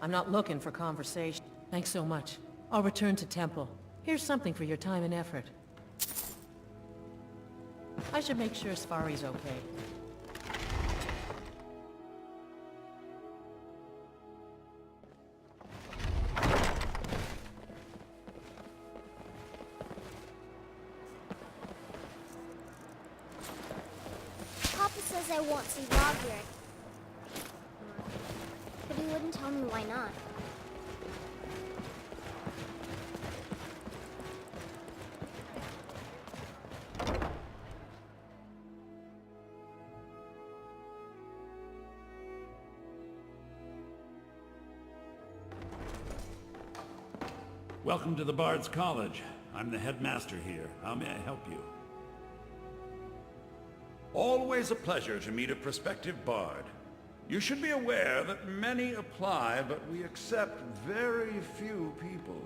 I'm not looking for conversation. Thanks so much. I'll return to Temple. Here's something for your time and effort. I should make sure Sfari's okay. Papa says I won't see Rob here. But he wouldn't tell me why not. Welcome to the Bard's College. I'm the headmaster here. How may I help you? Always a pleasure to meet a prospective bard. You should be aware that many apply, but we accept very few people.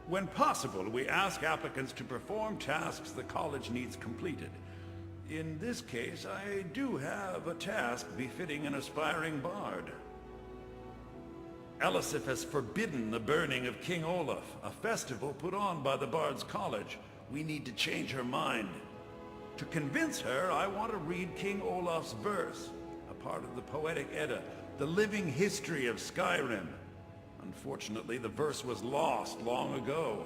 When possible, we ask applicants to perform tasks the college needs completed. In this case, I do have a task befitting an aspiring bard. Elisif has forbidden the burning of King Olaf, a festival put on by the Bard's College. We need to change her mind. To convince her, I want to read King Olaf's verse, a part of the Poetic Edda, the living history of Skyrim. Unfortunately, the verse was lost long ago.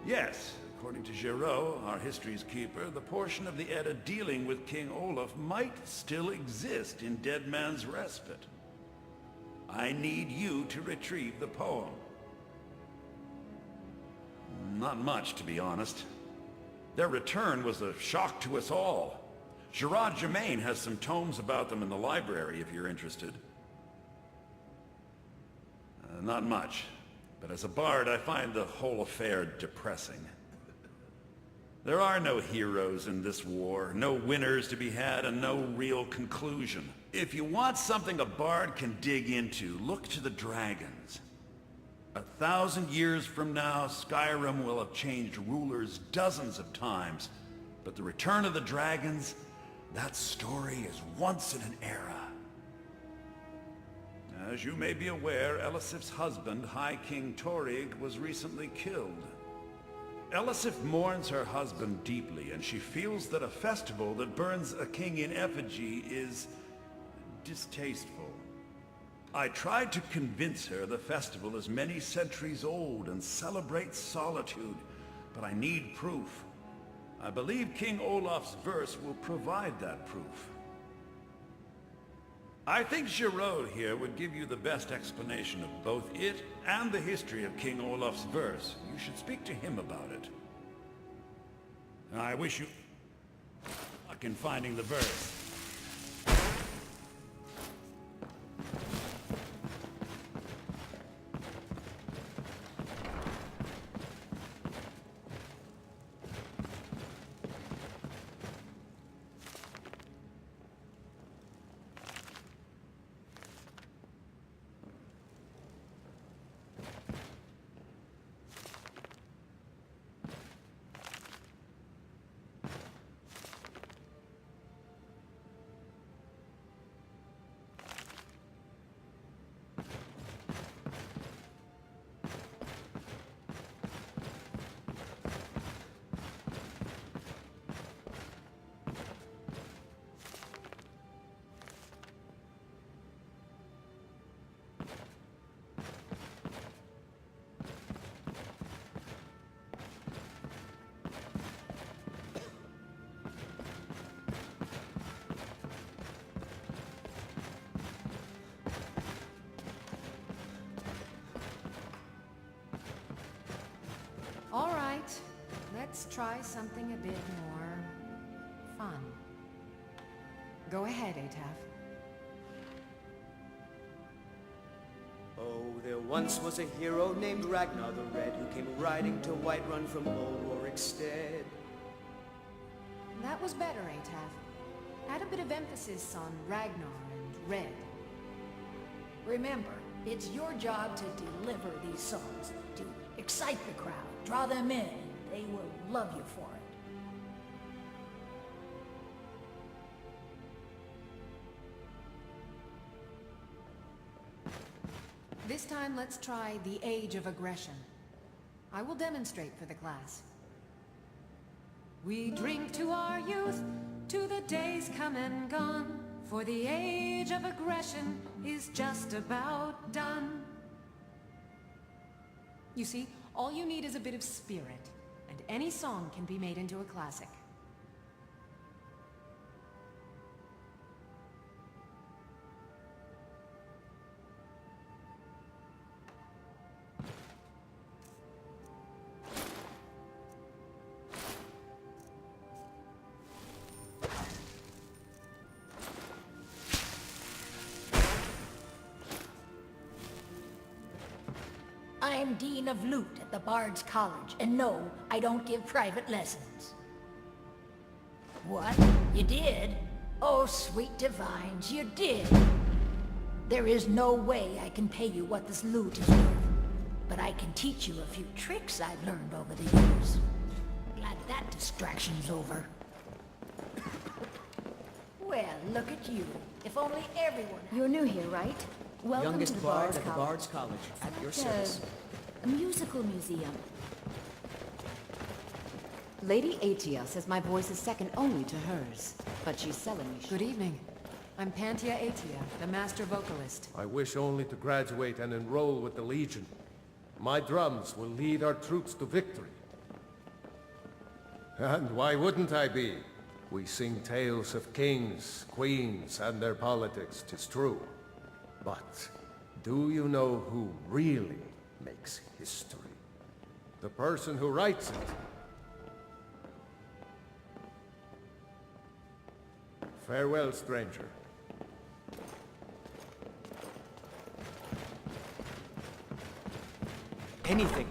Yes, according to Giraud, our history's keeper, the portion of the Edda dealing with King Olaf might still exist in Dead Man's Respite. I need you to retrieve the poem. Not much, to be honest. Their return was a shock to us all. Gerard Germain has some tomes about them in the library, if you're interested. Not much, but as a bard, I find the whole affair depressing. There are no heroes in this war, no winners to be had, and no real conclusion. If you want something a bard can dig into, look to the dragons. 1,000 years from now, Skyrim will have changed rulers dozens of times, but the return of the dragons, that story is once in an era. As you may be aware, Elisif's husband, High King Torrig, was recently killed. Elisif mourns her husband deeply, and she feels that a festival that burns a king in effigy is distasteful. I tried to convince her the festival is many centuries old and celebrates solitude, but I need proof. I believe King Olaf's verse will provide that proof. I think Giraud here would give you the best explanation of both it and the history of King Olaf's verse. You should speak to him about it. I wish you luck in finding the verse. All right, let's try something a bit more fun. Go ahead, Ataf. Oh, there once was a hero named Ragnar the Red who came riding to Whiterun from old Rorikstead. That was better, Ataf. Add a bit of emphasis on Ragnar and Red. Remember, it's your job to deliver these songs, to excite the crowd, draw them in. They will love you for it. This time, let's try the Age of Aggression. I will demonstrate for the class. We drink to our youth, to the days come and gone, for the age of aggression is just about done. You see, all you need is a bit of spirit, and any song can be made into a classic. I'm Dean of Lute at the Bard's College, and no, I don't give private lessons. What? You did? Oh, sweet divines, you did! There is no way I can pay you what this lute is worth, but I can teach you a few tricks I've learned over the years. Glad that distraction's over. Well, look at you. If only everyone... You're new here, right? Welcome Youngest to the bard Bard's at the College. Bard's College, at your Like service. a musical museum. Lady Atia says my voice is second only to hers, but she's selling me. Good evening. I'm Pantia Atia, the master vocalist. I wish only to graduate and enroll with the Legion. My drums will lead our troops to victory. And why wouldn't I be? We sing tales of kings, queens, and their politics, 'tis true. But do you know who really makes history? The person who writes it. Farewell, stranger. Anything.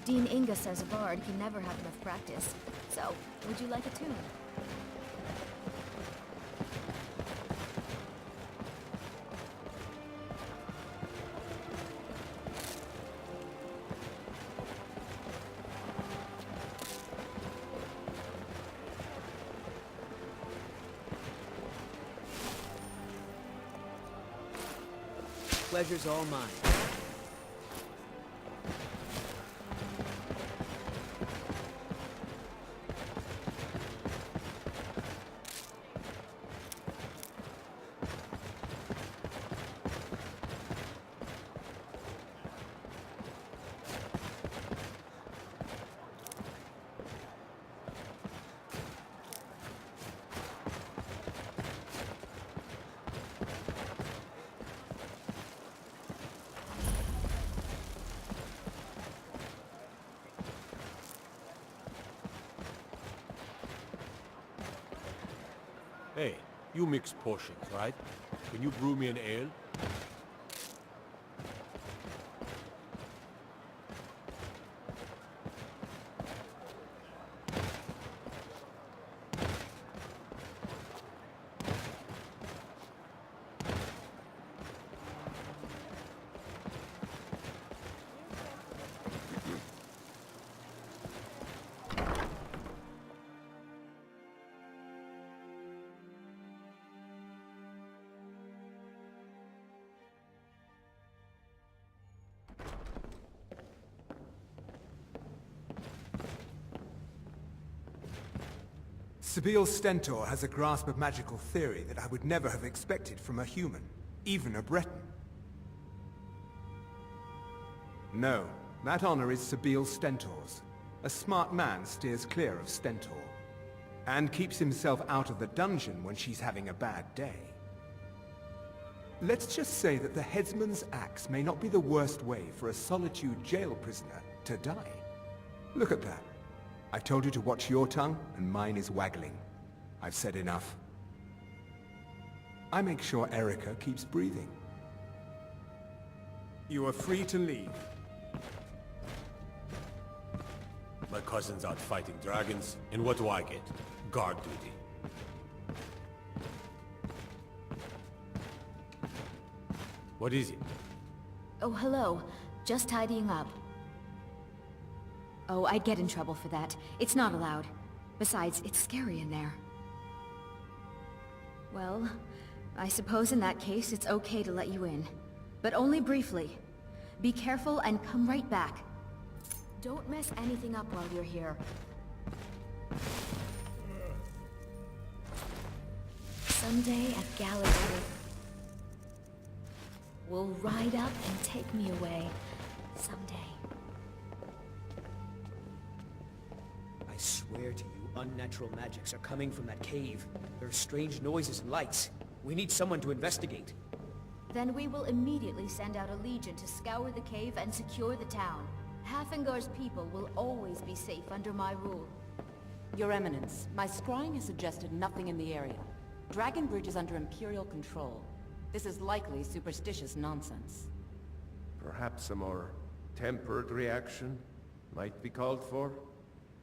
Dean Inga says a bard can never have enough practice. So, would you like a tune? Pleasure's all mine. Hey, you mix potions, right? Can you brew me an ale? Sabille Stentor has a grasp of magical theory that I would never have expected from a human, even a Breton. No, that honor is Sabille Stentor's. A smart man steers clear of Stentor, and keeps himself out of the dungeon when she's having a bad day. Let's just say that the headsman's axe may not be the worst way for a Solitude jail prisoner to die. Look at that. I told you to watch your tongue, and mine is waggling. I've said enough. I make sure Erica keeps breathing. You are free to leave. My cousin's out fighting dragons, and what do I get? Guard duty. What is it? Oh, hello. Just tidying up. Oh, I'd get in trouble for that. It's not allowed. Besides, it's scary in there. Well, I suppose in that case it's okay to let you in. But only briefly. Be careful and come right back. Don't mess anything up while you're here. Someday at Gallagher will ride up and take me away. Someday. I swear to you, unnatural magics are coming from that cave. There are strange noises and lights. We need someone to investigate. Then we will immediately send out a legion to scour the cave and secure the town. Hafingar's people will always be safe under my rule. Your Eminence, my scrying has suggested nothing in the area. Dragon Bridge is under Imperial control. This is likely superstitious nonsense. Perhaps a more tempered reaction might be called for?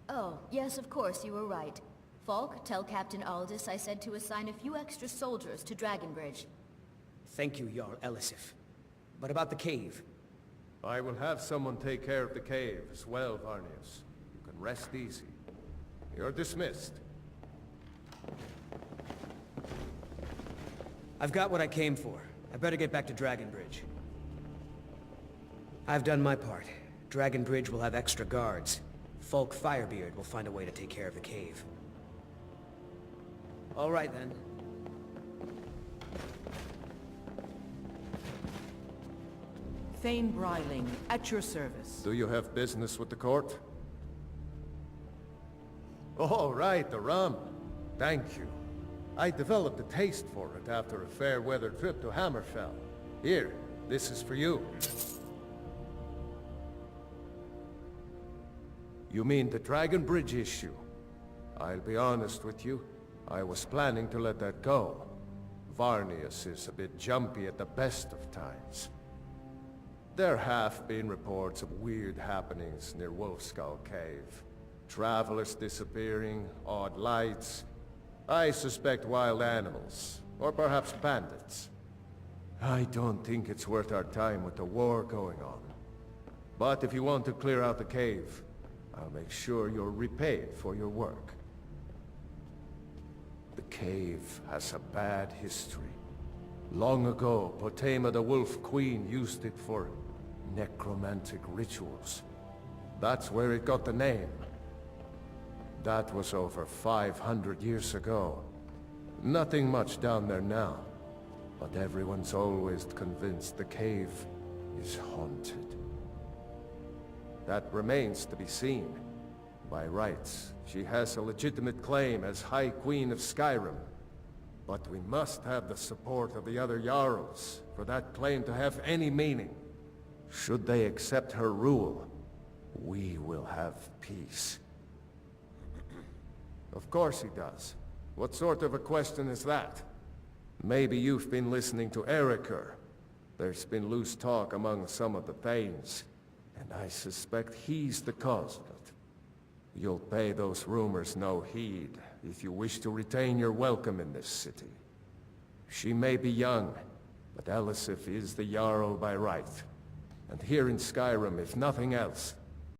Oh, yes, of course, you were right. Falk, tell Captain Aldous I said to assign a few extra soldiers to Dragonbridge. Thank you, Jarl Elisif. But about the cave? I will have someone take care of the cave as well, Varnius. You can rest easy. You're dismissed. I've got what I came for. I better get back to Dragonbridge. I've done my part. Dragonbridge will have extra guards. Falk Firebeard will find a way to take care of the cave. All right, then. Thane Bryling, at your service. Do you have business with the court? Oh, right, the rum. Thank you. I developed a taste for it after a fair-weather trip to Hammerfell. Here, this is for you. You mean the Dragon Bridge issue? I'll be honest with you. I was planning to let that go. Varnius is a bit jumpy at the best of times. There have been reports of weird happenings near Wolfskull Cave. Travelers disappearing, odd lights. I suspect wild animals, or perhaps bandits. I don't think it's worth our time with the war going on. But if you want to clear out the cave, I'll make sure you're repaid for your work. The cave has a bad history. Long ago, Potema the Wolf Queen used it for necromantic rituals. That's where it got the name. That was over 500 years ago. Nothing much down there now, but everyone's always convinced the cave is haunted. That remains to be seen. By rights, she has a legitimate claim as High Queen of Skyrim. But we must have the support of the other Jarls for that claim to have any meaning. Should they accept her rule, we will have peace. Of course he does. What sort of a question is that? Maybe you've been listening to Eriker. There's been loose talk among some of the Thanes, and I suspect he's the cause of it. You'll pay those rumors no heed if you wish to retain your welcome in this city. She may be young, but Elisif is the Jarl by right. And here in Skyrim, if nothing else,